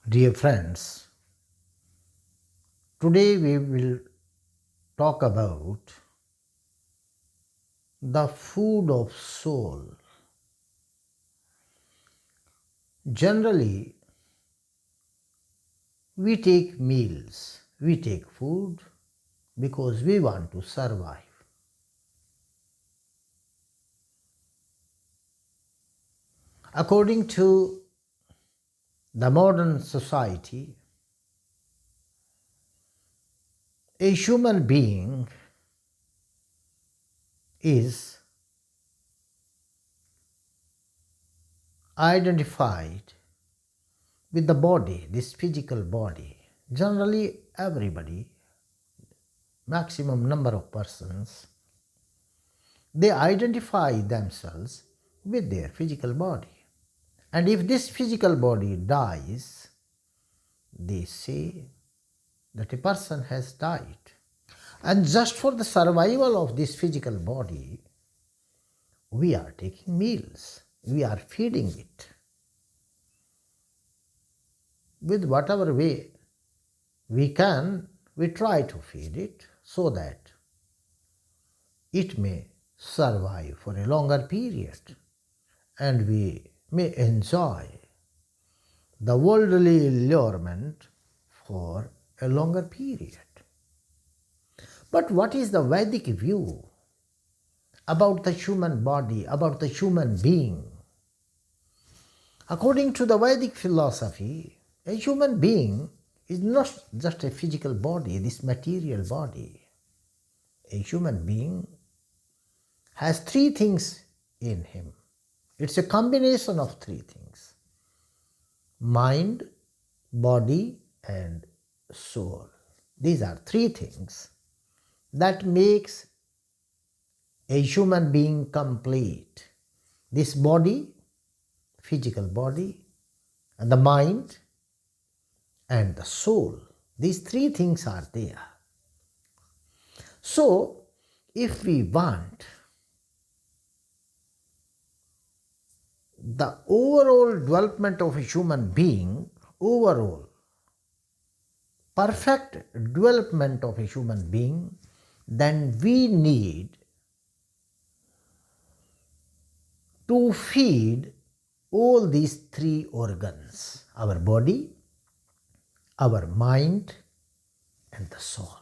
Dear friends, today we will talk about the food of soul. Generally, we take meals, we take food because we want to survive. According to the modern society, a human being is identified with the body, this physical body. Generally, everybody, maximum number of persons, they identify themselves with their physical body. And if this physical body dies, they say that a person has died. And just for the survival of this physical body, we are taking meals, we are feeding it with whatever way we can. We try to feed it so that it may survive for a longer period and we may enjoy the worldly allurement for a longer period. But what is the Vedic view about the human body, about the human being? According to the Vedic philosophy, a human being is not just a physical body, this material body. A human being has three things in him. It's a combination of three things: mind, body, and soul. These are three things that makes a human being complete. This body, physical body, and the mind, and the soul. These three things are there. So, if we want the overall development of a human being, overall perfect development of a human being, then we need to feed all these three organs: our body, our mind, and the soul.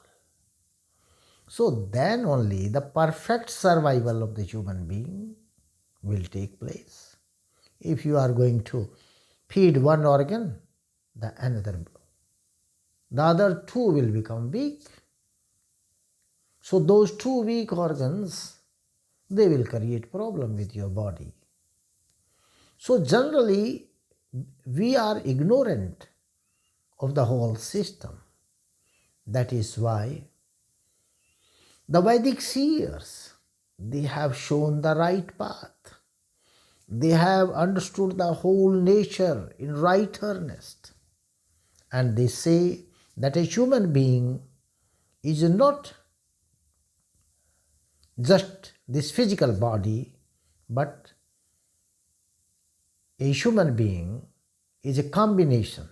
So then only the perfect survival of the human being will take place. If you are going to feed one organ, the other two will become weak. So those two weak organs, they will create problem with your body. So generally, we are ignorant of the whole system. That is why the Vedic seers, they have shown the right path. They have understood the whole nature in right earnest. And they say that a human being is not just this physical body, but a human being is a combination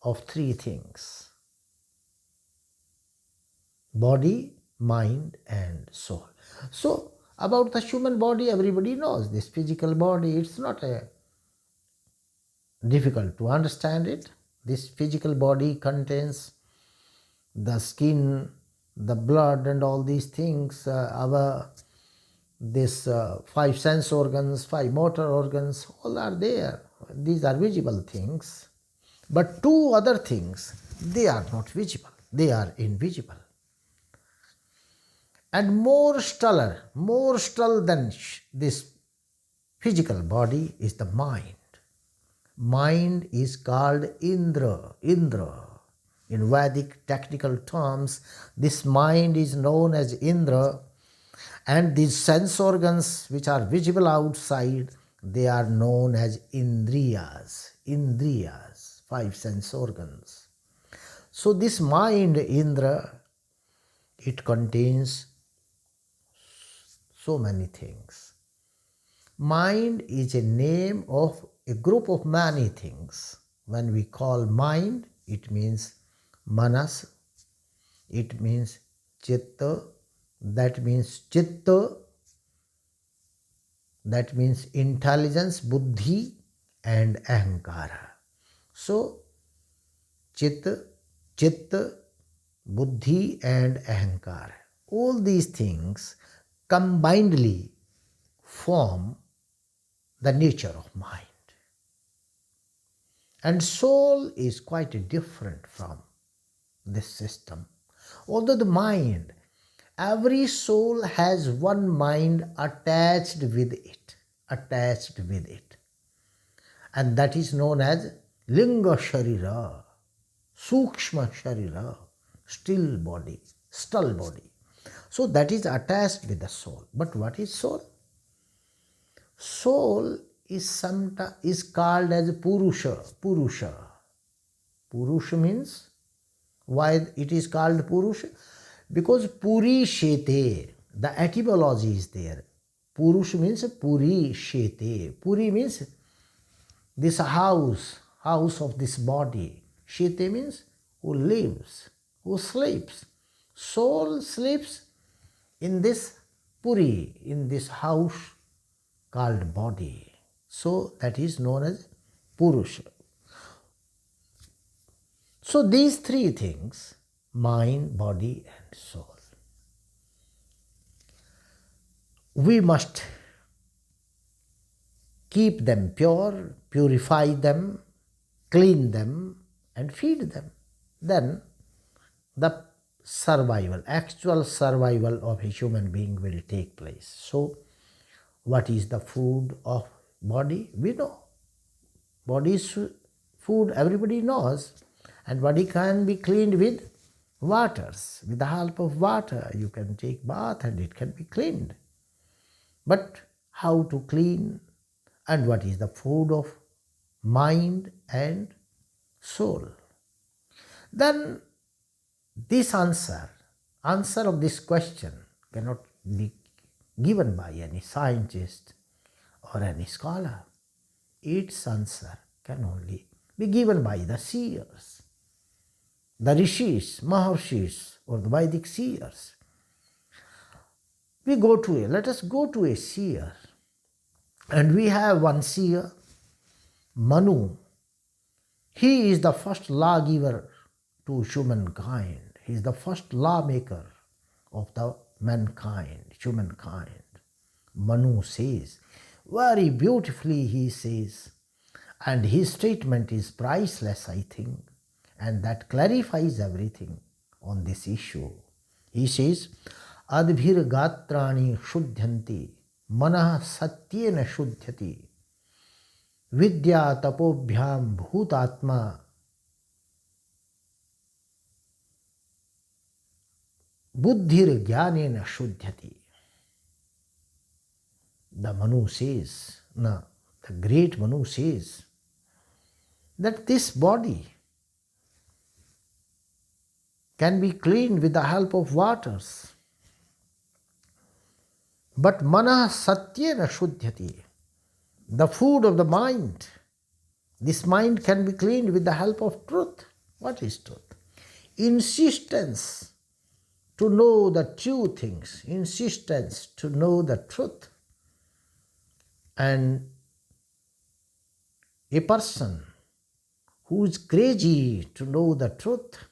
of three things: body, mind, and soul. So, about the human body, everybody knows this physical body. It's not difficult to understand it. This physical body contains the skin, the blood, and all these things. Five sense organs, five motor organs, all are there. These are visible things. But two other things, they are not visible. They are invisible. And more stellar than this physical body is the mind. Mind is called Indra. In Vedic technical terms, this mind is known as Indra, and these sense organs which are visible outside, they are known as Indriyas, five sense organs. So this mind, Indra, it contains so many things. Mind is a name of a group of many things. When we call mind, it means manas, it means chitta, that means chitta, that means intelligence, buddhi, and ahankara. So, chitta, buddhi, and ahankara, all these things combinedly form the nature of mind. And soul is quite different from this system. Although the mind, every soul has one mind attached with it, and that is known as linga sharira, sukshma sharira, still body, still body. So that is attached with the soul. But what is soul? Soul is called as Purusha. Purusha means, why it is called Purusha? Because Puri Shete, the etymology is there. Purush means Puri Shete. Puri means this house of this body. Shete means who lives, who sleeps. Soul sleeps in this Puri, in this house called body. So that is known as Purusha. So these three things, mind, body, and soul, we must keep them pure, purify them, clean them, and feed them. Then the survival, actual survival of a human being will take place. So what is the food of body? We know. Body's food everybody knows. And body can be cleaned with waters. With the help of water, you can take bath and it can be cleaned. But how to clean, and what is the food of mind and soul? Then this answer of this question cannot be given by any scientist or any scholar. Its answer can only be given by the seers, the rishis, maharshis, or the Vedic seers. Let us go to a seer. And we have one seer, Manu. He is the first lawgiver to humankind. He is the first lawmaker of the humankind. Manu says, very beautifully he says, and his statement is priceless, I think, and that clarifies everything on this issue. He says, Adbhir gatrani shuddhanti, manah satyena shuddhati, vidya tapobhyam bhutatma, buddhir jnanena shuddhati. The great Manu says that this body can be cleaned with the help of waters. But manah satyena shuddhati, the food of the mind, this mind can be cleaned with the help of truth. What is truth? Insistence to know the true things, insistence to know the truth. And a person who is crazy to know the truth,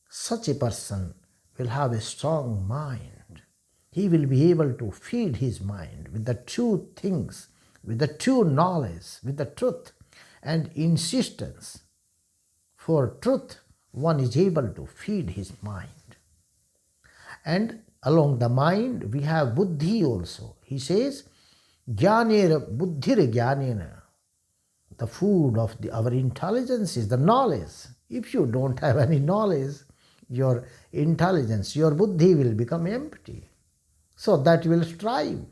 such a person will have a strong mind. He will be able to feed his mind with the true things, with the true knowledge, with the truth and insistence. For truth, one is able to feed his mind. And along the mind, we have buddhi also. He says, jnanera buddhir jnanena. The food of our intelligence is the knowledge. If you don't have any knowledge, your intelligence, your buddhi will become empty. So that will strive.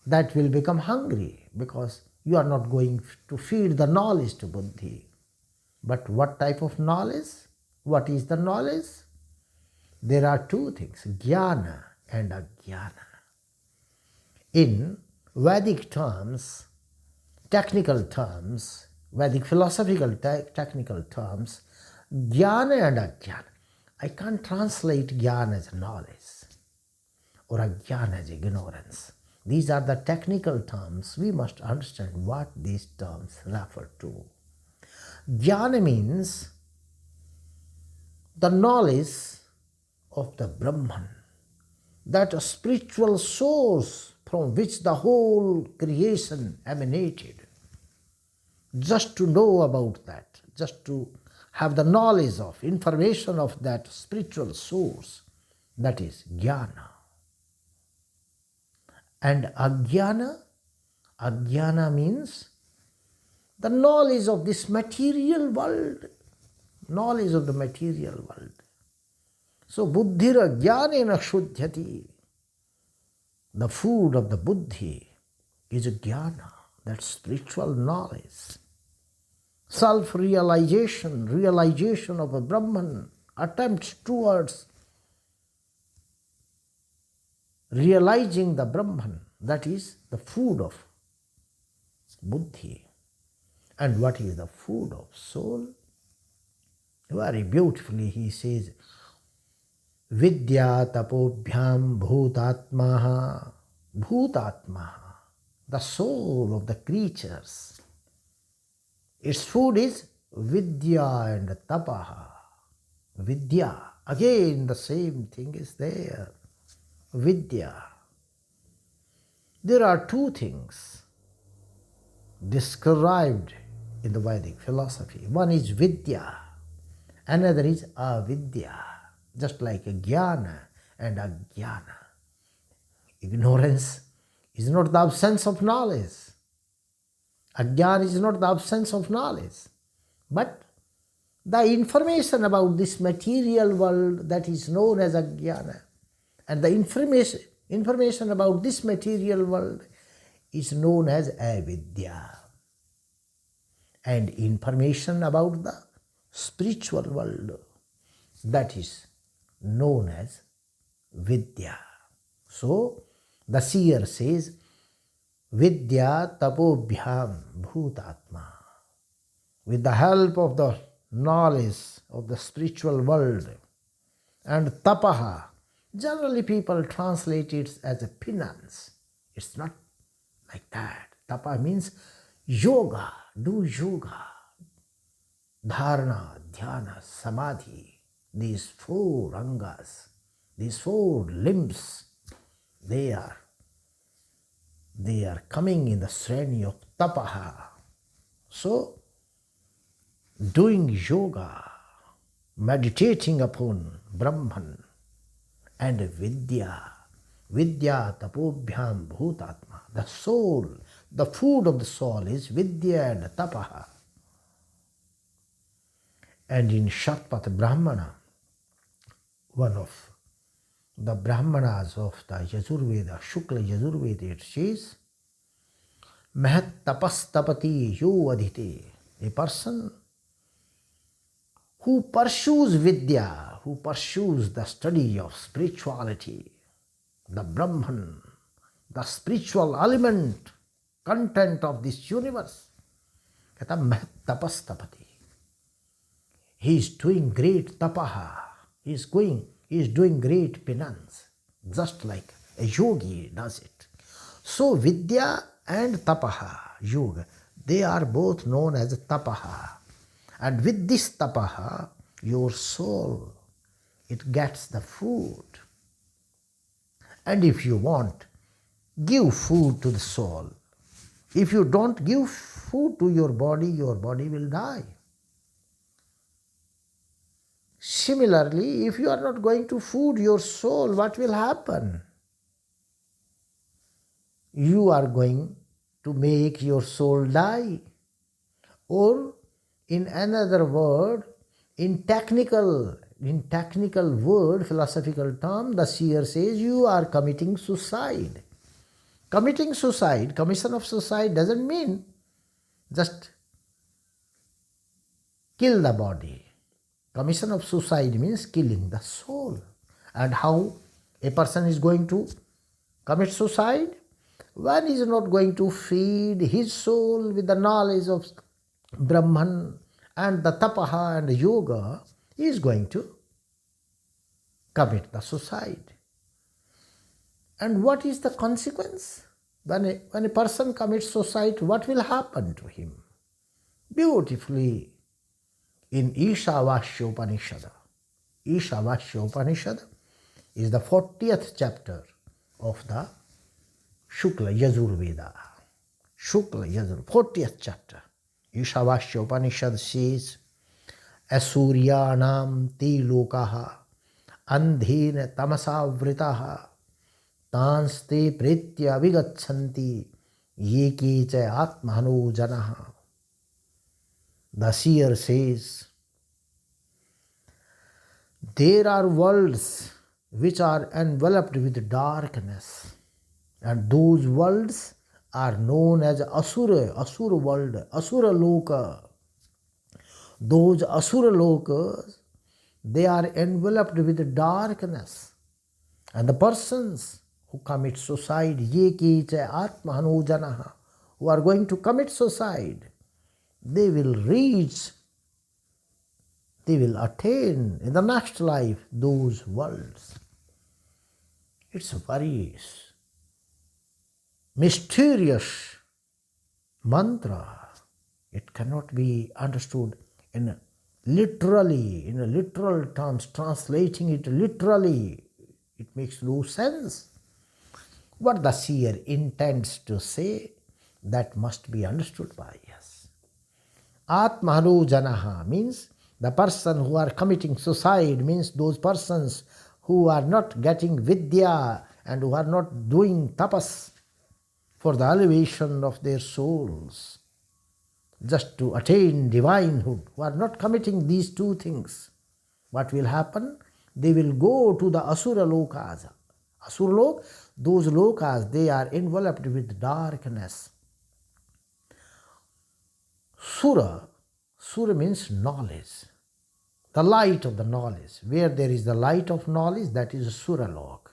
That will become hungry because you are not going to feed the knowledge to buddhi. But what type of knowledge? What is the knowledge? There are two things, jnana and ajnana. In Vedic terms, technical terms, Vedic philosophical technical terms, jnana and ajnana. I can't translate jnana as knowledge or ajnana as ignorance. These are the technical terms. We must understand what these terms refer to. Jnana means the knowledge of the Brahman, that spiritual source from which the whole creation emanated. Just to know about that, just to have the knowledge of, information of that spiritual source, that is jnana. And ajnana means the knowledge of this material world, knowledge of the material world. So buddhira jnanena shuddhyati. The food of the buddhi is jnana, that spiritual knowledge. Self-realization, realization of a Brahman, attempts towards realizing the Brahman, that is the food of buddhi. And what is the food of soul? Very beautifully he says, Vidya tapobhyam bhutatmaha. Bhutatmaha, the soul of the creatures. Its food is vidya and tapaha. Vidya, again the same thing is there. Vidya. There are two things described in the Vedic philosophy. One is vidya, another is avidya, just like jnana and ajnana. Ignorance is not the absence of knowledge. Ajnana is not the absence of knowledge, but the information about this material world, that is known as ajnana, and the information about this material world is known as avidya. And information about the spiritual world, that is known as vidya. So the seer says, Vidya tapobhyam bhutatma. With the help of the knowledge of the spiritual world, and tapaha, generally people translate it as a penance. It's not like that. Tapa means yoga, do yoga, dharana, dhyana, samadhi. These four angas, these four limbs, they are coming in the shreni of tapaha. So, doing yoga, meditating upon Brahman and Vidya, Vidya tapobhyam bhutatma. The soul, the food of the soul is Vidya and tapaha. And in Shatpat Brahmana, one of the Brahmanas of the Yajurveda, Shukla Yajurveda, it says, Mahat tapastapati yo adhite. A person who pursues Vidya, who pursues the study of spirituality, the Brahman, the spiritual element, content of this universe, kehta Mahat tapastapati. He is doing great tapaha. He is doing great penance, just like a yogi does it. So Vidya and tapaha, yoga, they are both known as tapaha. And with this tapaha, your soul, it gets the food. And if you want, give food to the soul. If you don't give food to your body will die. Similarly, if you are not going to feed your soul, what will happen? You are going to make your soul die. Or in another word, in technical word, philosophical term, the seer says you are committing suicide. Committing suicide, commission of suicide doesn't mean just kill the body. Commission of suicide means killing the soul. And how a person is going to commit suicide? when he is not going to feed his soul with the knowledge of Brahman and the tapaha and the yoga, he is going to commit the suicide. And what is the consequence? When a person commits suicide, what will happen to him? Beautifully in Ishavasya Upanishad. Ishavasya Upanishad is the 40th chapter of the Shukla Yajurveda. Shukla Yajur, 40th chapter. Ishavasya Upanishad says, Asuryanam te lokaha andhena tamasavritaha tanste pretya vigachanti yeke cha atmano janaha. The seer says, there are worlds which are enveloped with darkness, and those worlds are known as Asura world, Asura Loka. Those Asura Lokas, they are enveloped with darkness. And the persons who commit suicide, ye ki cha atmahanu janaha, who are going to commit suicide, they will reach, they will attain in the next life those worlds. It's a very mysterious mantra. It cannot be understood in literal terms. Translating it literally, it makes no sense. What the seer intends to say, that must be understood by us. Atmahanu janaha means the person who are committing suicide, means those persons who are not getting vidya and who are not doing tapas for the elevation of their souls, just to attain divinehood, who are not committing these two things. What will happen? They will go to the Asura Lokas. Asura Lok, those Lokas, they are enveloped with darkness. Sura means knowledge, the light of the knowledge. Where there is the light of knowledge, that is Sura Lok.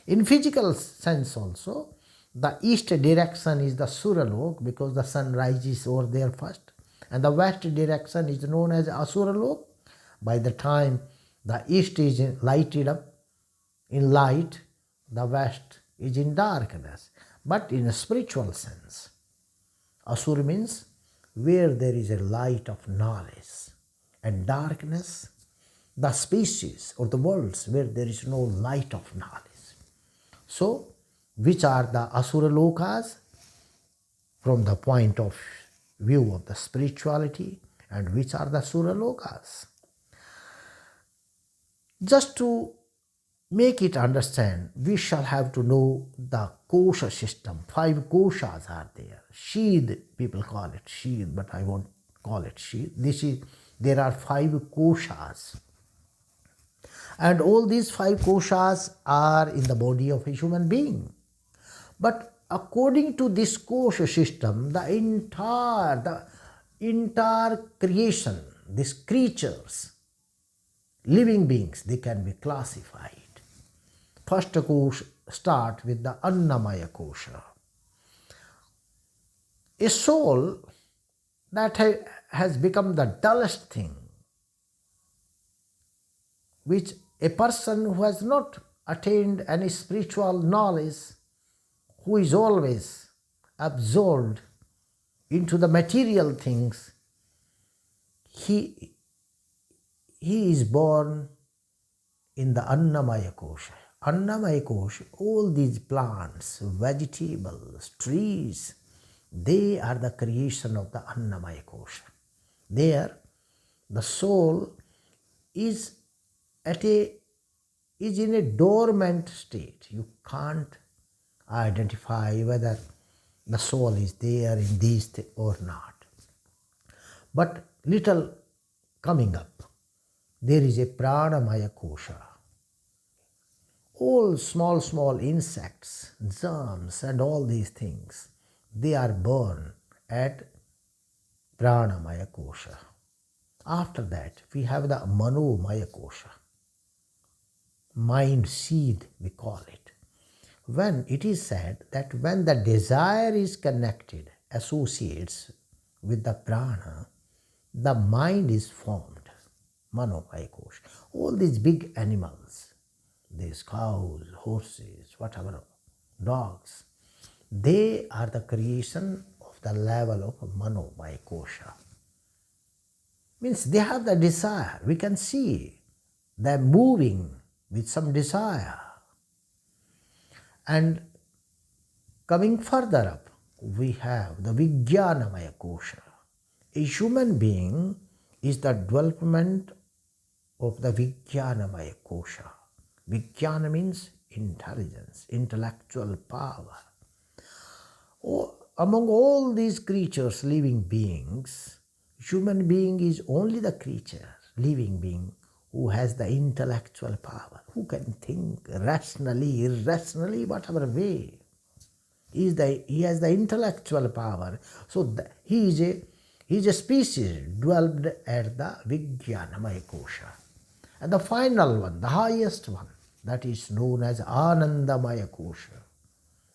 In physical sense also, the east direction is the Sura Lok because the sun rises over there first, and the west direction is known as Asura Lok. By the time the east is lighted up in light, the west is in darkness. But in a spiritual sense, Asura means where there is a light of knowledge, and darkness, the species or the worlds where there is no light of knowledge. So, which are the Asura Lokas from the point of view of the spirituality, and which are the Sura Lokas? Just to make it understand, we shall have to know the kosha system. 5 koshas are there. Sheath, people call it sheath, but I won't call it sheath. There are 5 koshas. And all these 5 koshas are in the body of a human being. But according to this kosha system, the entire creation, these creatures, living beings, they can be classified. First kosha start with the Annamaya kosha. A soul that has become the dullest thing, which a person who has not attained any spiritual knowledge, who is always absorbed into the material things, he is born in the Annamaya kosha. Annamaya kosha, all these plants, vegetables, trees, they are the creation of the Annamaya kosha. There, the soul is in a dormant state. You can't identify whether the soul is there in these or not. But little coming up, there is a Pranamaya kosha. All small insects, germs and all these things, they are born at Pranamaya kosha. After that, we have the Manomaya kosha. Mind seed, we call it. when it is said that when the desire is connected, associates with the prana, the mind is formed. Manomaya kosha. All these big animals, these cows, horses, whatever, dogs, they are the creation of the level of Manomaya kosha. Means they have the desire. We can see them moving with some desire. And coming further up, we have the Vijnanamaya kosha. A human being is the development of the Vijnanamaya kosha. Vijnana means intelligence, intellectual power. Among all these creatures, living beings, human being is only the creature, living being, who has the intellectual power, who can think rationally, irrationally, whatever way. He has the intellectual power. So he is a species developed at the Vijnanamaya kosha. And the final one, the highest one, that is known as Anandamaya kosha,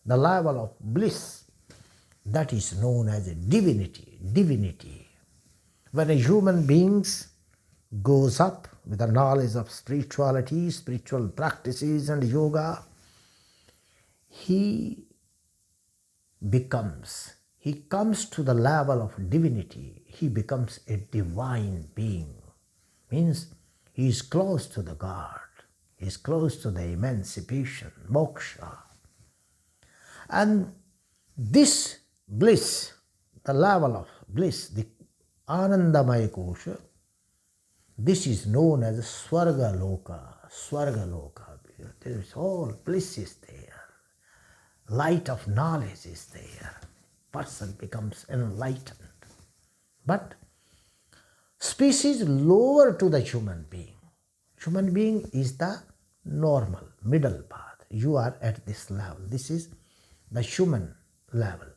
the level of bliss, that is known as divinity. When a human being goes up with the knowledge of spirituality, spiritual practices and yoga, he comes to the level of divinity. He becomes a divine being. Means he is close to the God. He is close to the emancipation, moksha. And this bliss, the level of bliss, the Anandamaya kosha, this is known as Swarga Loka. There is all bliss is there. Light of knowledge is there. Person becomes enlightened. But species lower to the human being. Human being is the normal, middle path. You are at this level. This is the human level.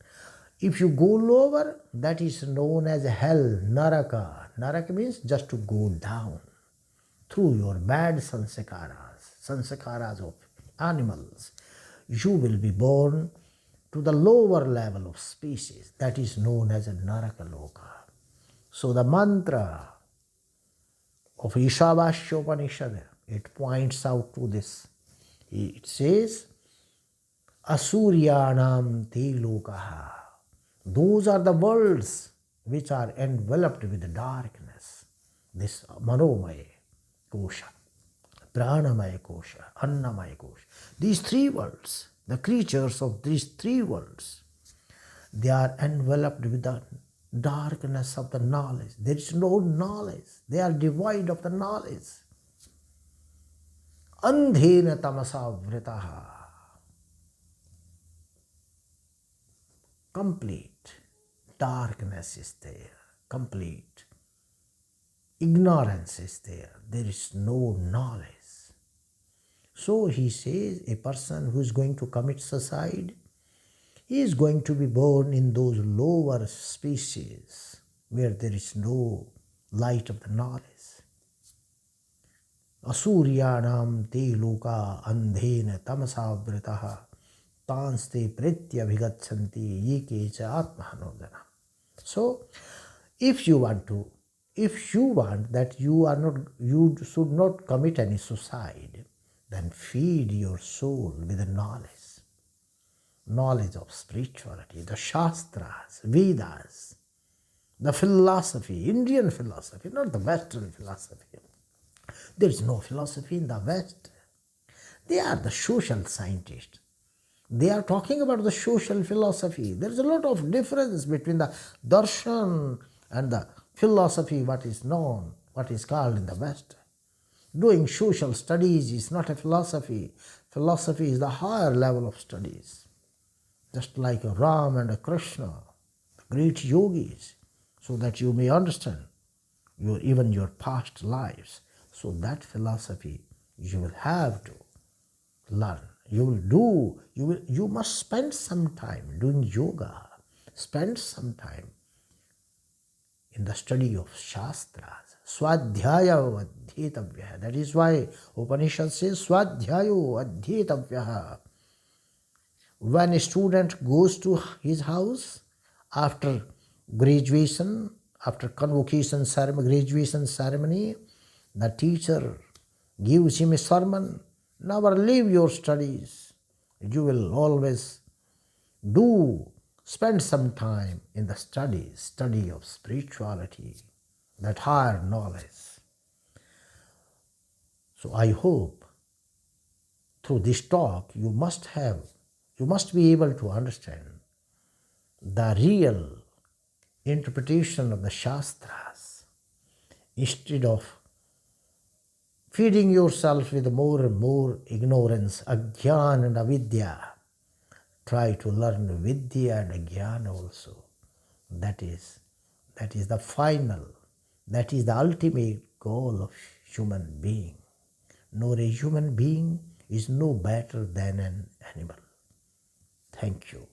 If you go lower, that is known as hell, naraka. Naraka means just to go down through your bad sanskaras of animals. You will be born to the lower level of species, that is known as a Naraka Loka. So the mantra of Ishavasyopanishad, it points out to this. It says, Asuryanam te lokaha. Those are the worlds which are enveloped with darkness. This Manomaya kosha, Pranamaya kosha, Annamaya kosha. These three worlds, the creatures of these three worlds, they are enveloped with the darkness of the knowledge. There is no knowledge. They are devoid of the knowledge. Andhena tamasa vritaha. Complete darkness is there. Complete ignorance is there. There is no knowledge. So he says a person who is going to commit suicide, he is going to be born in those lower species where there is no light of the knowledge. Asuryanam te loka andhena tamasa vritaha tanste pretya bhigatsanti yeke cha atmahanodana. So if you want that you should not commit any suicide, then feed your soul with the knowledge of spirituality, the Shastras, Vedas, the philosophy, Indian philosophy, not the Western philosophy. There is no philosophy in the West. They are the social scientists. They are talking about the social philosophy. There is a lot of difference between the darshan and the philosophy, what is known, what is called in the West. Doing social studies is not a philosophy. Philosophy is the higher level of studies. Just like a Ram and a Krishna, the great yogis, so that you may understand even your past lives. So that philosophy you will have to learn. You must spend some time doing yoga. Spend some time in the study of Shastras. Swadhyaya adhyetavya. That is why Upanishad says Swadhyayo adhyetavya. when a student goes to his house after graduation, after convocation ceremony, graduation ceremony, the teacher gives him a sermon. Never leave your studies. You will always spend some time in the study of spirituality, that higher knowledge. So I hope through this talk you must be able to understand the real interpretation of the Shastras instead of feeding yourself with more and more ignorance, ajnana and avidya. Try to learn vidya and jnana also. That is the final, that is the ultimate goal of human being. Nor a human being is no better than an animal. Thank you.